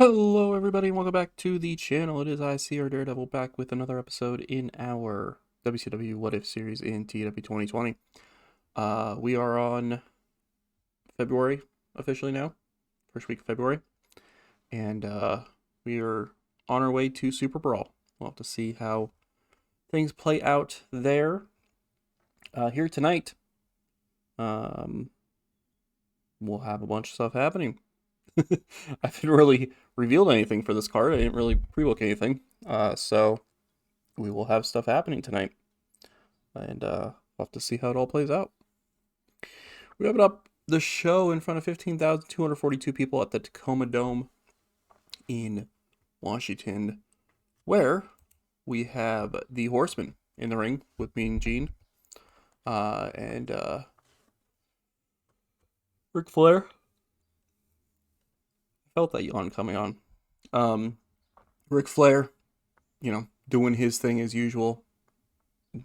Hello, everybody, and welcome back to the channel. It is ICR Daredevil back with another episode in our WCW What If series in TEW 2020. We are on February officially now, first week of February, and we are on our way to Super Brawl. We'll have to see how things play out there. Here tonight, we'll have a bunch of stuff happening. I haven't really revealed anything for this card. I didn't really pre-book anything. So we will have stuff happening tonight. And we'll have to see how it all plays out. We open up the show in front of 15,242 people at the Tacoma Dome in Washington, where we have the Horsemen in the ring with Mean Gene and Ric Flair. Felt that yawn coming on. Ric Flair, doing his thing as usual.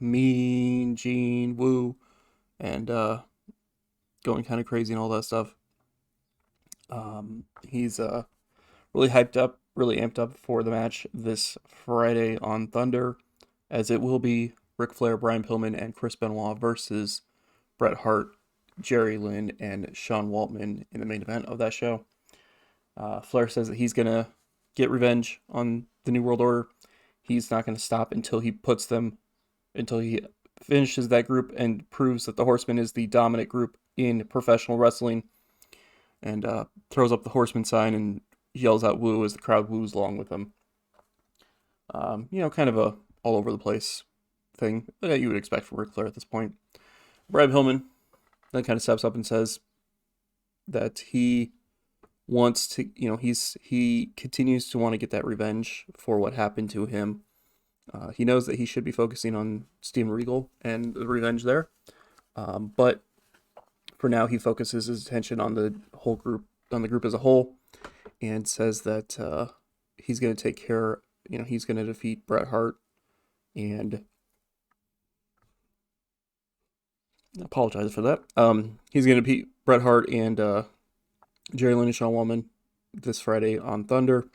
Mean Gene, woo, and going kind of crazy and all that stuff. He's really hyped up, really amped up for the match this Friday on Thunder, as it will be Ric Flair, Brian Pillman, and Chris Benoit versus Bret Hart, Jerry Lynn, and Sean Waltman in the main event of that show. Flair says that he's going to get revenge on the New World Order. He's not going to stop until he finishes that group and proves that the Horseman is the dominant group in professional wrestling, and throws up the Horseman sign and yells out woo as the crowd woos along with him. Kind of a all over the place thing that you would expect from Ric Flair at this point. Brad Pillman then kind of steps up and says that he wants to, he continues to want to get that revenge for what happened to him. He knows that he should be focusing on Steven Regal and the revenge there. But for now, he focuses his attention on the whole group, on the group as a whole, and says that he's going to take care, he's going to defeat Bret Hart, and I apologize for that. He's going to beat Bret Hart and Jerry Lynn and Sean Waltman this Friday on Thunder,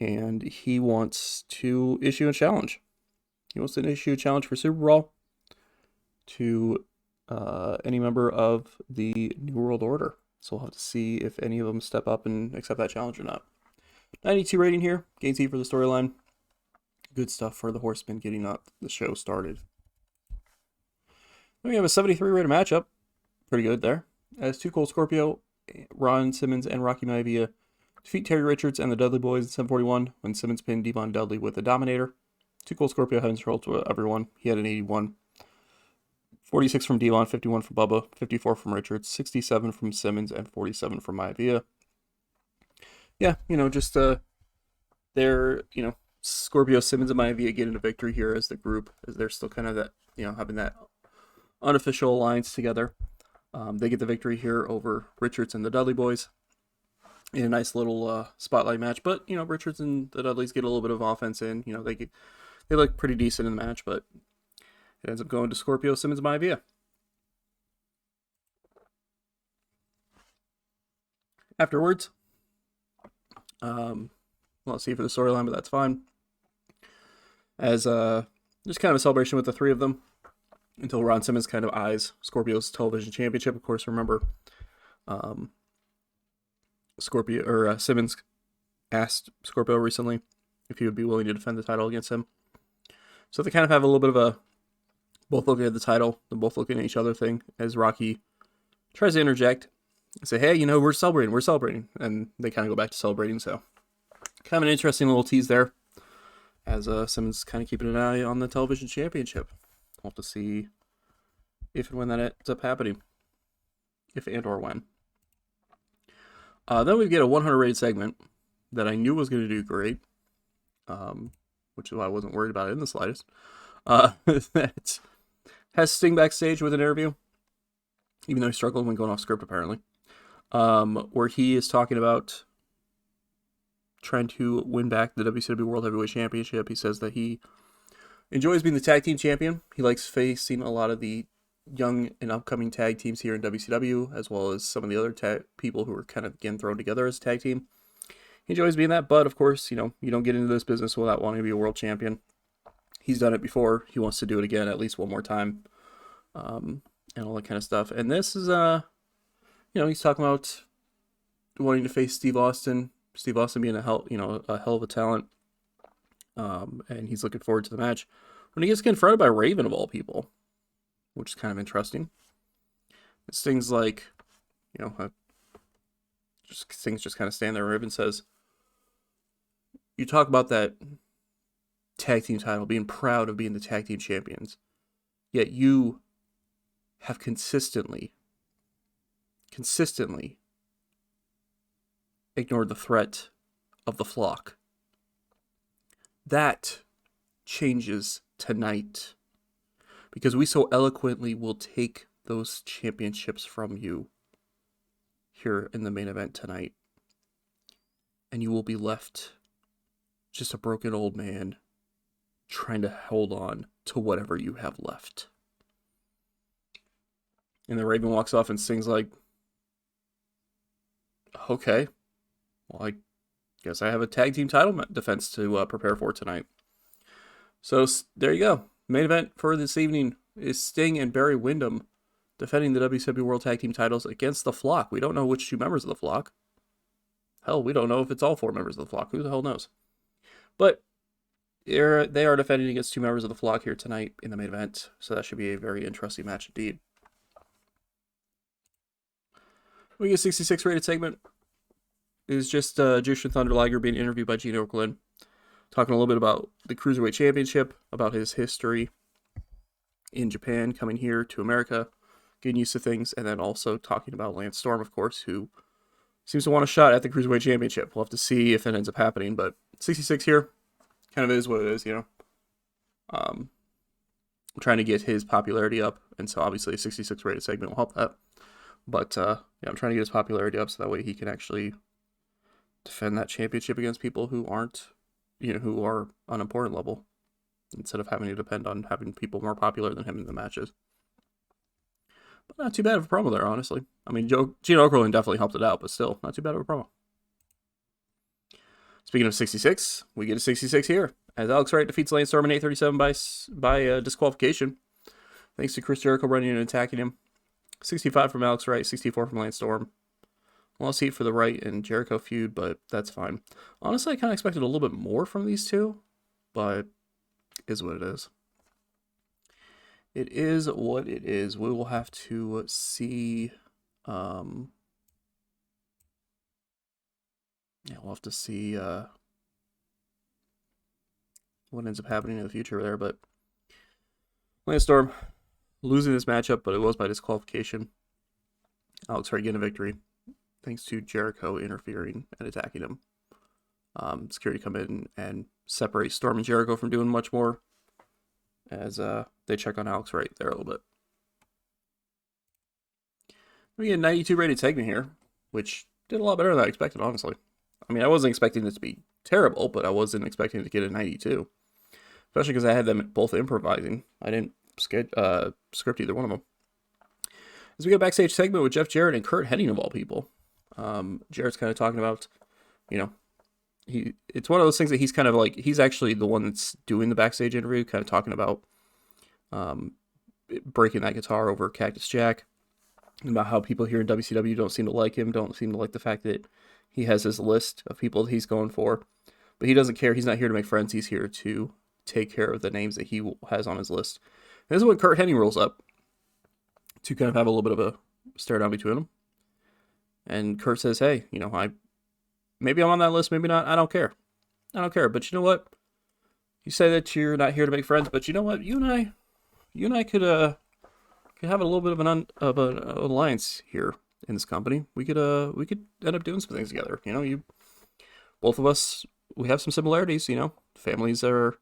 and he wants to issue a challenge. He wants to issue a challenge for Super Brawl to any member of the New World Order. So we'll have to see if any of them step up and accept that challenge or not. 92 rating here, gains E for the storyline. Good stuff for the Horsemen getting up the show started. Then we have a 73 rated matchup. Pretty good there. As Too Cold Scorpio, Ron Simmons, and Rocky Maivia defeat Terry Richards and the Dudley Boys in 741 when Simmons pinned Devon Dudley with the Dominator. Too Cold Scorpio had control to everyone. He had an 81. 46 from Devon, 51 from Bubba, 54 from Richards, 67 from Simmons, and 47 from Maivia. Yeah, they're, Scorpio, Simmons, and Maivia getting a victory here as the group, as they're still kind of that, having that unofficial alliance together. They get the victory here over Richards and the Dudley Boys in a nice little spotlight match. But, Richards and the Dudleys get a little bit of offense in. They look pretty decent in the match, but it ends up going to Scorpio, Simmons, and Maivia. Afterwards, let's see for the storyline, but that's fine. As just kind of a celebration with the three of them, until Ron Simmons kind of eyes Scorpio's television championship. Of course, remember, Simmons asked Scorpio recently if he would be willing to defend the title against him. So they kind of have a little bit of a both looking at the title, and both looking at each other thing, as Rocky tries to interject and say, hey, we're celebrating. And they kind of go back to celebrating. So kind of an interesting little tease there, as Simmons kind of keeping an eye on the television championship. We'll have to see if and when that ends up happening. If and or when. Then we get a 100 rated segment that I knew was going to do great, which is why I wasn't worried about it in the slightest. That has Sting backstage with an interview, even though he struggled when going off script, apparently, where he is talking about trying to win back the WCW World Heavyweight Championship. He says that he enjoys being the tag team champion. He likes facing a lot of the young and upcoming tag teams here in WCW, as well as some of the other people who are kind of, again, thrown together as a tag team. He enjoys being that, but of course, you don't get into this business without wanting to be a world champion. He's done it before. He wants to do it again at least one more time, and all that kind of stuff. And this is, he's talking about wanting to face Steve Austin. Steve Austin being a hell of a talent, and he's looking forward to the match when he gets confronted by Raven of all people, which is kind of interesting. It's things like, things just kind of stand there. Raven says, "You talk about that tag team title, being proud of being the tag team champions, yet you have consistently ignored the threat of the flock. That changes tonight, because we so eloquently will take those championships from you here in the main event tonight, and you will be left just a broken old man trying to hold on to whatever you have left." And then Raven walks off and sings like, "Okay, well, I guess I have a tag team title defense to prepare for tonight." So there you go. Main event for this evening is Sting and Barry Windham defending the WCW World Tag Team titles against the Flock. We don't know which two members of the Flock. Hell, we don't know if it's all four members of the Flock. Who the hell knows? But they are defending against two members of the Flock here tonight in the main event. So that should be a very interesting match indeed. We get a 66 rated segment. It is just Jushin Thunder Liger being interviewed by Gene Okerlund, talking a little bit about the Cruiserweight Championship, about his history in Japan, coming here to America, getting used to things, and then also talking about Lance Storm, of course, who seems to want a shot at the Cruiserweight Championship. We'll have to see if it ends up happening, but 66 here kind of is what it is, I'm trying to get his popularity up, and so obviously a 66 rated segment will help that. But I'm trying to get his popularity up so that way he can actually defend that championship against people who aren't, who are unimportant level, instead of having to depend on having people more popular than him in the matches. But not too bad of a promo there, honestly. I mean, Gene Okerlund definitely helped it out, but still, not too bad of a promo. Speaking of 66, we get a 66 here, as Alex Wright defeats Lance Storm in 8:37 by disqualification, thanks to Chris Jericho running and attacking him. 65 from Alex Wright, 64 from Lance Storm. Lost heat for the Wright and Jericho feud, but that's fine. Honestly, I kind of expected a little bit more from these two, but it is what it is. It is what it is. We will have to see. We'll have to see what ends up happening in the future there. But Lance Storm losing this matchup, but it was by disqualification. Alex Wright getting a victory, thanks to Jericho interfering and attacking him. Security come in and separate Storm and Jericho from doing much more, as they check on Alex Wright there a little bit. We get a 92 rated segment here, which did a lot better than I expected, honestly. I mean, I wasn't expecting this to be terrible, but I wasn't expecting to get a 92. Especially because I had them both improvising. I didn't script either one of them. As we get a backstage segment with Jeff Jarrett and Kurt Hennig of all people. Jarrett's kind of talking about, it's one of those things that he's kind of like, he's actually the one that's doing the backstage interview, kind of talking about breaking that guitar over Cactus Jack, about how people here in WCW don't seem to like him, don't seem to like the fact that he has his list of people that he's going for, but he doesn't care. He's not here to make friends. He's here to take care of the names that he has on his list. And this is when Kurt Hennig rolls up to kind of have a little bit of a stare down between them. And Kurt says, "Hey, maybe I'm on that list, maybe not. I don't care. But you know what? You say that you're not here to make friends, but you know what? You and I could have a little bit of an alliance here in this company. We could end up doing some things together. Both of us, we have some similarities. Families are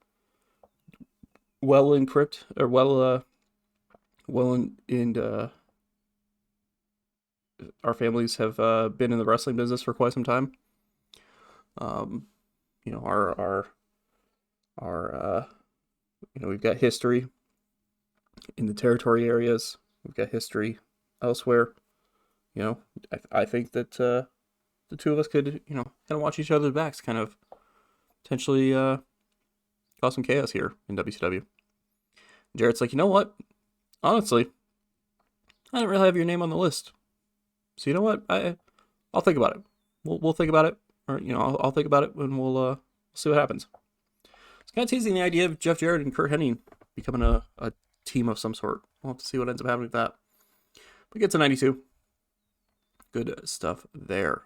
well encrypted, or our families have been in the wrestling business for quite some time. We've got history in the territory areas. We've got history elsewhere. I think that the two of us could, you know, kind of watch each other's backs, kind of potentially cause some chaos here in WCW. Jarrett's like, you know what? Honestly, I don't really have your name on the list. So you know what? I'll think about it. We'll think about it, or you know, I'll think about it, and we'll see what happens. It's kind of teasing the idea of Jeff Jarrett and Kurt Hennig becoming a team of some sort. We'll have to see what ends up happening with that. We get to 92. Good stuff there.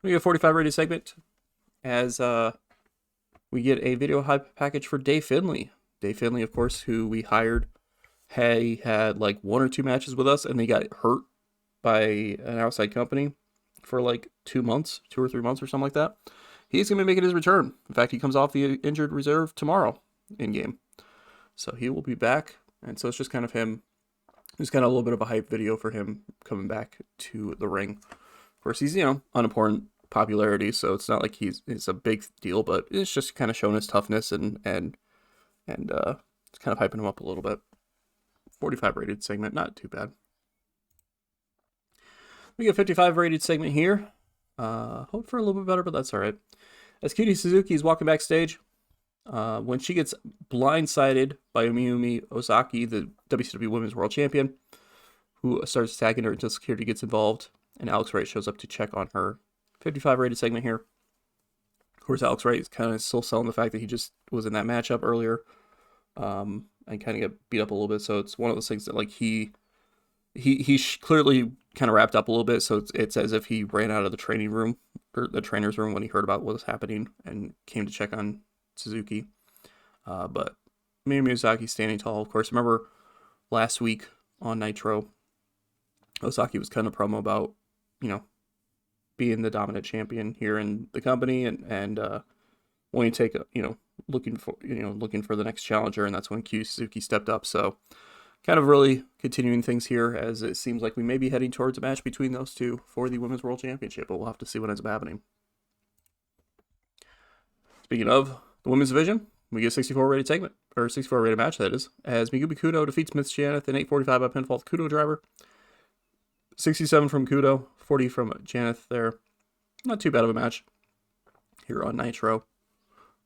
We get a 45 rated segment as we get a video hype package for Dave Finlay. Dave Finlay, of course, who we hired. He had like 1 or 2 matches with us, and they got hurt by an outside company for like 2 months, 2 or 3 months or something like that. He's going to be making his return. In fact, he comes off the injured reserve tomorrow in game. So he will be back. And so it's just kind of him. It's kind of a little bit of a hype video for him coming back to the ring. Of course, he's, you know, unimportant popularity, so it's not like it's a big deal, but it's just kind of showing his toughness and it's kind of hyping him up a little bit. 45 rated segment, not too bad. We get a 55 rated segment here. Hope for a little bit better, but that's all right. As Cutie Suzuki is walking backstage, when she gets blindsided by Mayumi Ozaki, the WCW Women's World Champion, who starts attacking her until security gets involved, and Alex Wright shows up to check on her. 55 rated segment here. Of course, Alex Wright is kind of still selling the fact that he just was in that matchup earlier, and kind of got beat up a little bit. So it's one of those things that like he clearly kind of wrapped up a little bit. So it's as if he ran out of the training room or the trainer's room when he heard about what was happening and came to check on Suzuki. But Mayumi Ozaki standing tall. Of course, remember last week on Nitro, Ozaki was kind of promo about, you know, being the dominant champion here in the company and wanting to take looking for the next challenger, and that's when Q Suzuki stepped up. So kind of really continuing things here, as it seems like we may be heading towards a match between those two for the Women's World Championship, but we'll have to see what ends up happening. Speaking of the women's division, we get a 64 rated segment, or 64 rated match, that is, as Megumi Kudo defeats Miss Janeth in 8:45 by pinfall. Kudo driver. 67 from Kudo, 40 from Janeth there. Not too bad of a match here on Nitro.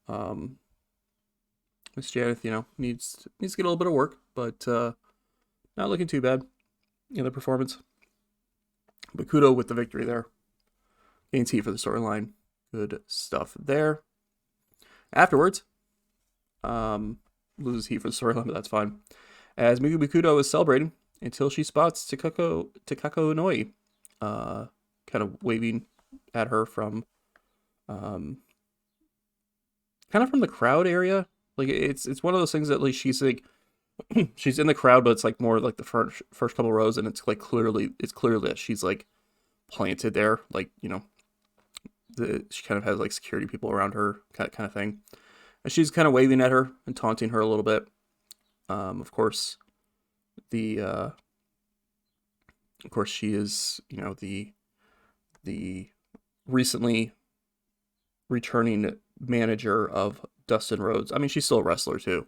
Miss Janeth, you know, needs to get a little bit of work, but not looking too bad in the performance. But Kudo with the victory there. Gains heat for the storyline. Good stuff there. Afterwards, loses heat for the storyline, but that's fine. As Megumi Kudo is celebrating until she spots Takako Inouye, kind of waving at her from, kind of from the crowd area. Like it's one of those things that like she's like she's in the crowd, but it's like more like the first couple rows, and it's like clearly that she's like planted there, like, you know, she kind of has like security people around her, kind of thing, and she's kind of waving at her and taunting her a little bit. Of course, she is, you know, the recently returning manager of Dustin Rhodes. I mean, she's still a wrestler too,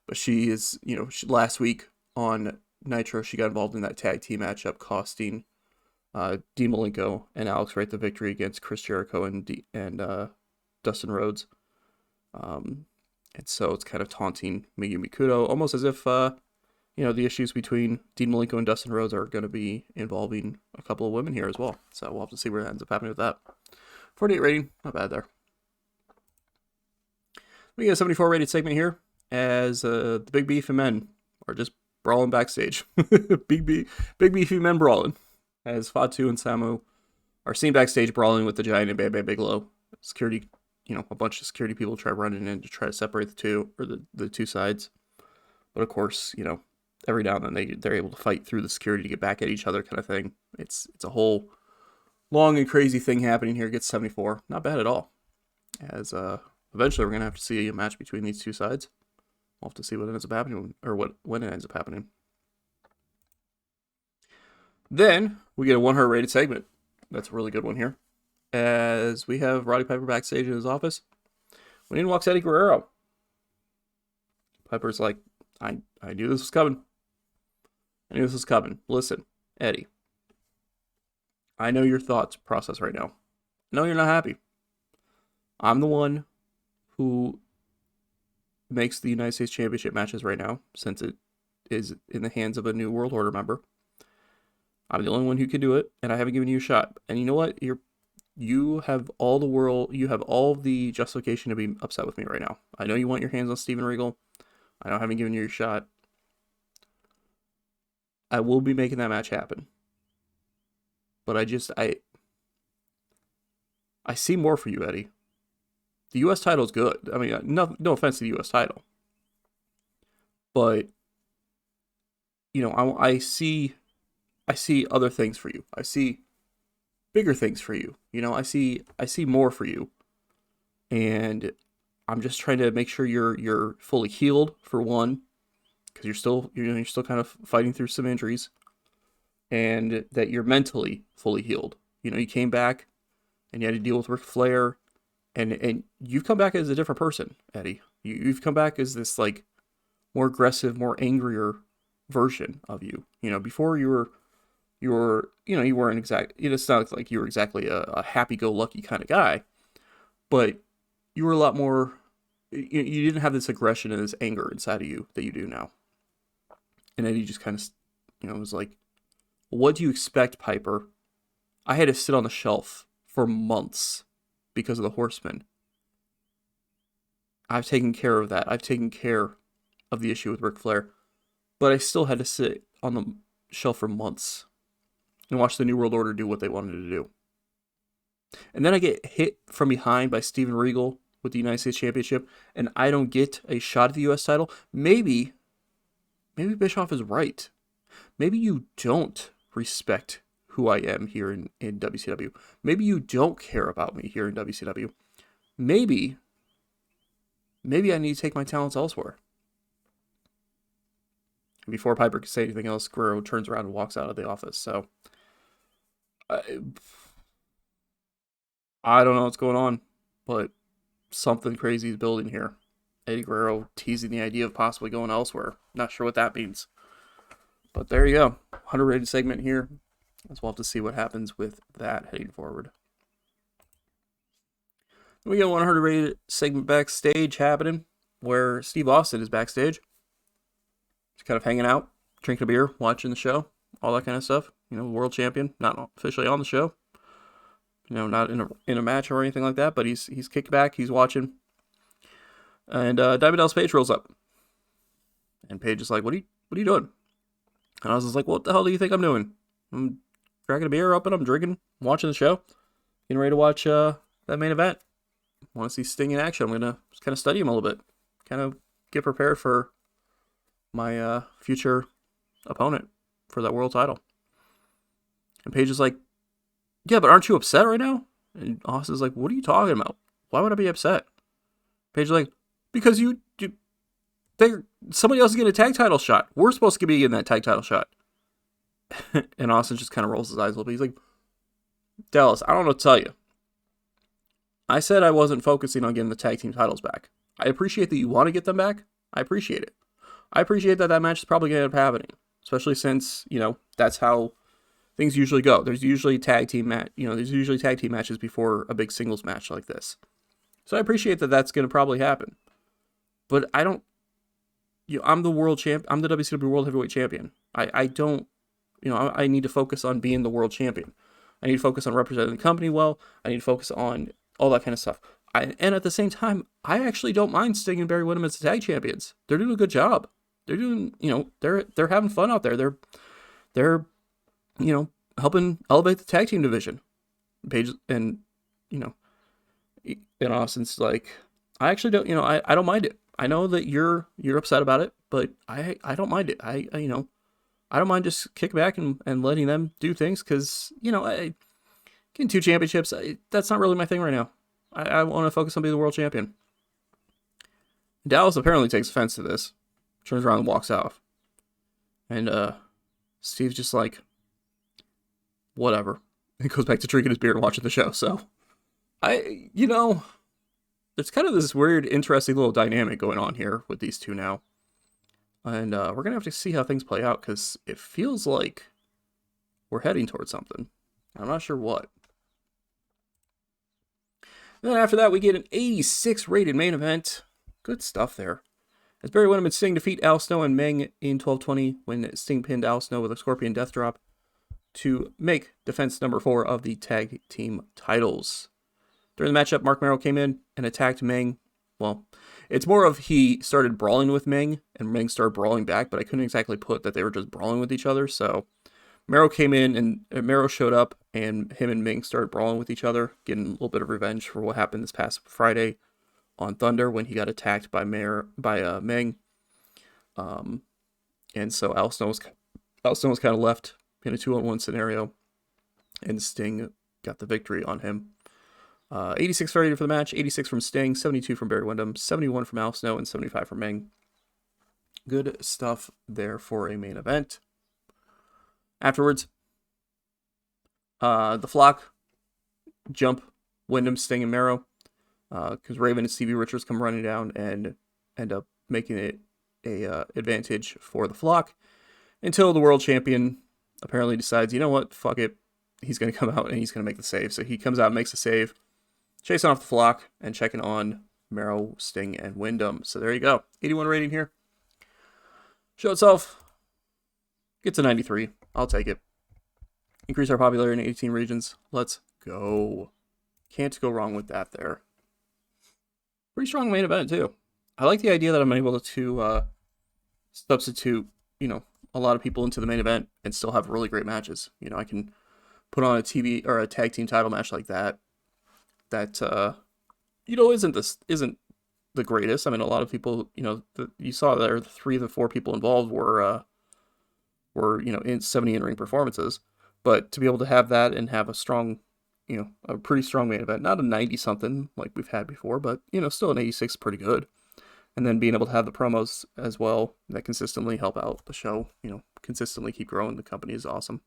but she is, you know, last week on Nitro, she got involved in that tag team matchup, costing Dean Malenko and Alex Wright the victory against Chris Jericho and Dustin Rhodes. And so it's kind of taunting Megumi Kudo, almost as if, you know, the issues between Dean Malenko and Dustin Rhodes are going to be involving a couple of women here as well. So we'll have to see where it ends up happening with that. 48 rating, not bad there. We get a 74 rated segment here, as the Big Beefy Men are just brawling backstage. Big Beefy Men brawling, as Fatu and Samu are seen backstage brawling with the Giant and Bam Bam Bigelow. Security, you know, a bunch of security people try running in to try to separate the two, or the two sides. But of course, you know, every now and then they're able to fight through the security to get back at each other, kind of thing. It's a whole long and crazy thing happening here. It gets 74, not bad at all. As eventually we're gonna have to see a match between these two sides. We'll have to see what ends up happening, or when it ends up happening. Then we get a 100 rated segment. That's a really good one here, as we have Roddy Piper backstage in his office. When in walks Eddie Guerrero. Piper's like, I knew this was coming. Listen, Eddie, I know your thoughts process right now. No, you're not happy. I'm the one who makes the United States Championship matches right now, since it is in the hands of a New World Order member. I'm the only one who can do it, and I haven't given you a shot. And you know what? You have all the world. You have all the justification to be upset with me right now. I know you want your hands on Steven Regal. I know I haven't given you a shot. I will be making that match happen. But I see more for you, Eddie. The U.S. title is good. I mean, no offense to the U.S. title, but I see other things for you. I see bigger things for you. I see more for you, and I'm just trying to make sure you're fully healed, for one, because you're still kind of fighting through some injuries, and that you're mentally fully healed. You came back and you had to deal with Ric Flair, and you've come back as a different person, Eddie. You've come back as this like more aggressive, more angrier version of you. Before you weren't exactly. It's not like you were exactly a happy-go-lucky kind of guy, but you were a lot more. You didn't have this aggression and this anger inside of you that you do now. And Eddie just kind of, was like, "What do you expect, Piper? I had to sit on the shelf for months because of the Horsemen. I've taken care of that. I've taken care of the issue with Ric Flair, but I still had to sit on the shelf for months and watch the New World Order do what they wanted to do. And then I get hit from behind by Steven Regal with the United States Championship, and I don't get a shot at the U.S. title. Maybe Bischoff is right. Maybe you don't respect who I am here in WCW. Maybe you don't care about me here in WCW. Maybe I need to take my talents elsewhere." And before Piper could say anything else, Guerrero turns around and walks out of the office. So I don't know what's going on, but something crazy is building here. Eddie Guerrero teasing the idea of possibly going elsewhere. Not sure what that means. But there you go. 100 rated segment here. As we'll have to see what happens with that heading forward. We got a 100 rated segment backstage happening, where Steve Austin is backstage. He's kind of hanging out, drinking a beer, watching the show, all that kind of stuff. World champion, not officially on the show. Not in a match or anything like that, but he's kicked back, he's watching. And Diamond Dallas Page rolls up. And Page is like, what are you doing? And I was just like, what the hell do you think I'm doing? I'm cracking a beer open, I'm drinking, watching the show. Getting ready to watch that main event. Want to see Sting in action. I'm going to just kind of study him a little bit. Kind of get prepared for my future opponent for that world title. And Paige is like, yeah, but aren't you upset right now? And Austin's like, what are you talking about? Why would I be upset? Paige is like, because somebody else is getting a tag title shot. We're supposed to be getting that tag title shot. And Austin just kind of rolls his eyes a little bit. He's like, Dallas, I don't know what to tell you. I said I wasn't focusing on getting the tag team titles back. I appreciate that you want to get them back. I appreciate it. I appreciate that match is probably going to end up happening. Especially since, that's how things usually go. There's usually tag team matches before a big singles match like this. So I appreciate that that's going to probably happen. But I don't, I'm the world champ. I'm the WCW World Heavyweight Champion. I don't, I need to focus on being the world champion. I need to focus on representing the company well. I need to focus on all that kind of stuff. And at the same time, I actually don't mind Sting and Barry Windham as the tag champions. They're doing a good job. They're doing, they're having fun out there. They're helping elevate the tag team division. Paige and Austin's like, I actually don't, I don't mind it. I know that you're upset about it, but I don't mind it. I don't mind just kicking back and letting them do things because, getting 2 championships, that's not really my thing right now. I want to focus on being the world champion. Dallas apparently takes offense to this, turns around and walks off. And Steve's just like, whatever. And goes back to drinking his beer and watching the show. So, there's kind of this weird, interesting little dynamic going on here with these two now. And we're going to have to see how things play out because it feels like we're heading towards something. I'm not sure what. And then after that, we get an 86 rated main event. Good stuff there. As Barry Windham and Sting defeat Al Snow and Meng in 12:20 when Sting pinned Al Snow with a Scorpion Death Drop to make defense number 4 of the tag team titles. During the matchup, Mark Merrill came in and attacked Meng. Well, it's more of he started brawling with Meng and Meng started brawling back, but I couldn't exactly put that they were just brawling with each other. So Merrill came in and Merrill showed up and him and Meng started brawling with each other, getting a little bit of revenge for what happened this past Friday on Thunder when he got attacked by Meng. And so Al Snow was kind of left in a 2-on-1 scenario, and Sting got the victory on him. 86 rated for the match, 86 from Sting, 72 from Barry Windham, 71 from Al Snow, and 75 from Meng. Good stuff there for a main event. Afterwards, the Flock jump Windham, Sting, and Mero because Raven and Stevie Richards come running down and end up making it a advantage for the Flock until the world champion apparently decides, you know what, fuck it. He's going to come out and he's going to make the save. So he comes out and makes the save, chasing off the Flock and checking on Mero, Sting, and Windham. So there you go. 81 rating here. Show itself gets a 93. I'll take it. Increase our popularity in 18 regions. Let's go. Can't go wrong with that there. Pretty strong main event, too. I like the idea that I'm able to substitute, a lot of people into the main event and still have really great matches. I can put on a TV or a tag team title match like that isn't the greatest. I mean, a lot of people, you saw there, 3 of the 4 people involved were in 70 in-ring performances. But to be able to have that and have a strong, a pretty strong main event, not a 90-something like we've had before, but, still an 86 pretty good. And then being able to have the promos as well that consistently help out the show, consistently keep growing the company is awesome.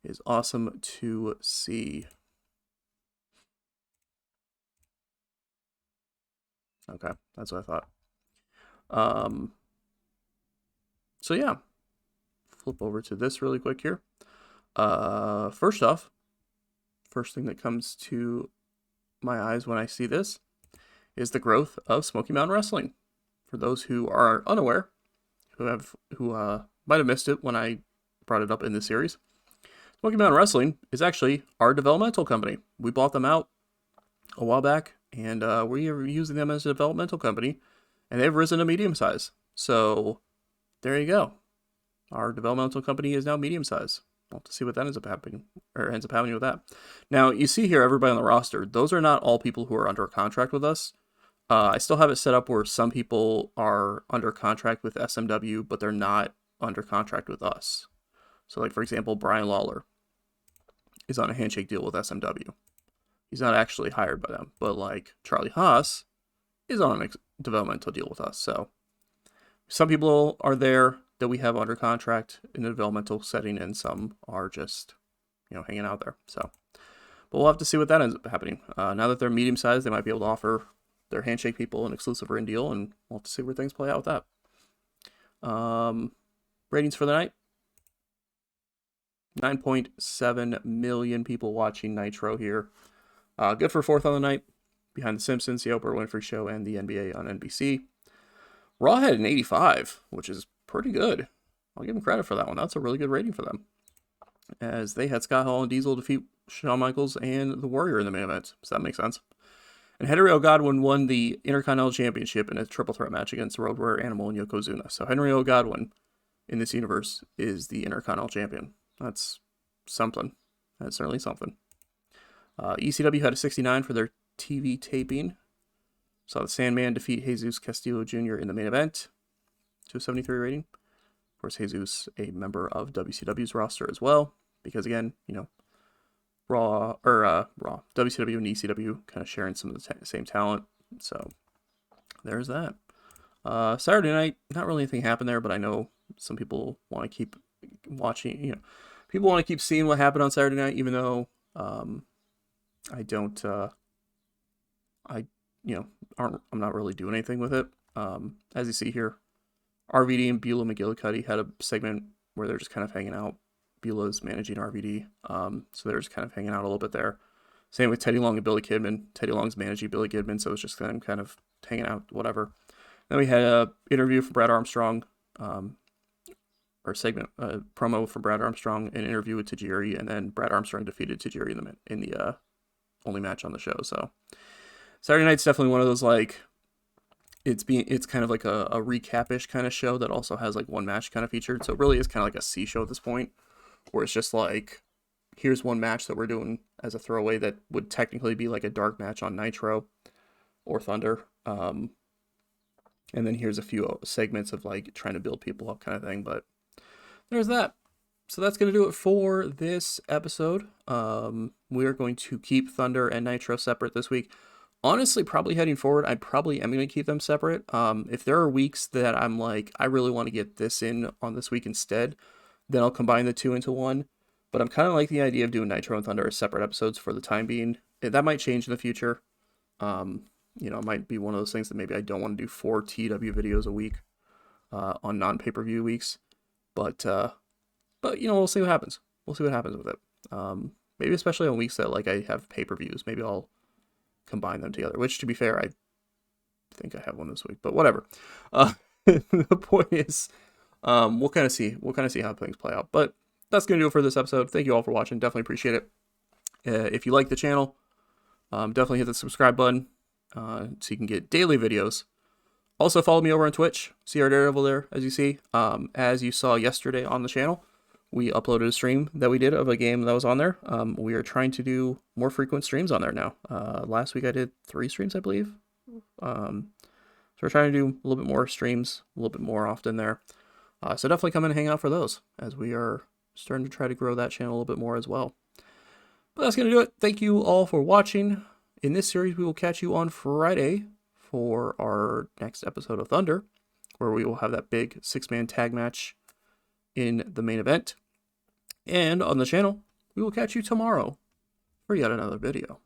Is awesome to see. Okay, that's what I thought. So yeah, flip over to this really quick here. First off, first thing that comes to my eyes when I see this is the growth of Smoky Mountain Wrestling. For those who are unaware, who might have missed it when I brought it up in this series, Smoky Mountain Wrestling is actually our developmental company. We bought them out a while back, and we are using them as a developmental company, and they've risen to medium size. So there you go. Our developmental company is now medium size. We'll have to see what that ends up happening with that. Now, you see here everybody on the roster. Those are not all people who are under contract with us. I still have it set up where some people are under contract with SMW, but they're not under contract with us. So, like, for example, Brian Lawler is on a handshake deal with SMW. He's not actually hired by them, but, like, Charlie Haas is on a developmental deal with us. So, some people are there that we have under contract in a developmental setting, and some are just, hanging out there. So, but we'll have to see what that ends up happening. Now that they're medium sized, they might be able to offer their handshake people an exclusive ring deal, and we'll have to see where things play out with that. Ratings for the night. 9.7 million people watching Nitro here. Good for 4th on the night, behind The Simpsons, The Oprah Winfrey Show, and the NBA on NBC. Raw had an 85, which is pretty good. I'll give them credit for that one. That's a really good rating for them, as they had Scott Hall and Diesel defeat Shawn Michaels and The Warrior in the main event. So that makes sense. And Henry O. Godwin won the Intercontinental Championship in a triple threat match against Road Warrior Animal and Yokozuna. So Henry O. Godwin in this universe is the Intercontinental Champion. That's something. That's certainly something. ECW had a 69 for their TV taping. Saw the Sandman defeat Jesus Castillo Jr. in the main event to a 73 rating. Of course, Jesus, a member of WCW's roster as well, because again, Raw, WCW and ECW kind of sharing some of the same talent. So there's that. Saturday night, not really anything happened there, but I know some people want to keep watching. People want to keep seeing what happened on Saturday night, even though I don't. I'm not really doing anything with it. As you see here, RVD and Beulah McGillicuddy had a segment where they're just kind of hanging out, Beulah's managing RVD. So they're just kind of hanging out a little bit there. Same with Teddy Long and Billy Kidman. Teddy Long's managing Billy Kidman, so it's just them kind of hanging out, whatever. Then we had a interview from Brad Armstrong, or segment, promo from Brad Armstrong, an interview with Tajiri, and then Brad Armstrong defeated Tajiri in the only match on the show. So Saturday night's definitely one of those, like, it's kind of like a recap-ish kind of show that also has like one match kind of featured. So it really is kind of like a C show at this point, where it's just like, here's one match that we're doing as a throwaway that would technically be like a dark match on Nitro or Thunder. And then here's a few segments of like trying to build people up kind of thing. But there's that. So that's going to do it for this episode. We are going to keep Thunder and Nitro separate this week. Honestly, probably heading forward, I probably am going to keep them separate. If there are weeks that I'm like, I really want to get this in on this week instead, then I'll combine the two into one. But I'm kind of like the idea of doing Nitro and Thunder as separate episodes for the time being. That might change in the future. It might be one of those things that maybe I don't want to do 4 TEW videos a week on non-pay-per-view weeks. But we'll see what happens. We'll see what happens with it. Maybe especially on weeks that like I have pay-per-views. Maybe I'll combine them together, which, to be fair, I think I have one this week, but whatever. The point is, we'll kind of see how things play out. But that's going to do it for this episode. Thank you all for watching. Definitely appreciate it. If you like the channel, definitely hit the subscribe button so you can get daily videos. Also, follow me over on Twitch. See our Daredevil there, as you see. As you saw yesterday on the channel, we uploaded a stream that we did of a game that was on there. We are trying to do more frequent streams on there now. Last week I did 3 streams, I believe. So we're trying to do a little bit more streams, a little bit more often there. So definitely come in and hang out for those, as we are starting to try to grow that channel a little bit more as well. But that's going to do it. Thank you all for watching. In this series, we will catch you on Friday for our next episode of Thunder, where we will have that big 6-man tag match in the main event. And on the channel, we will catch you tomorrow for yet another video.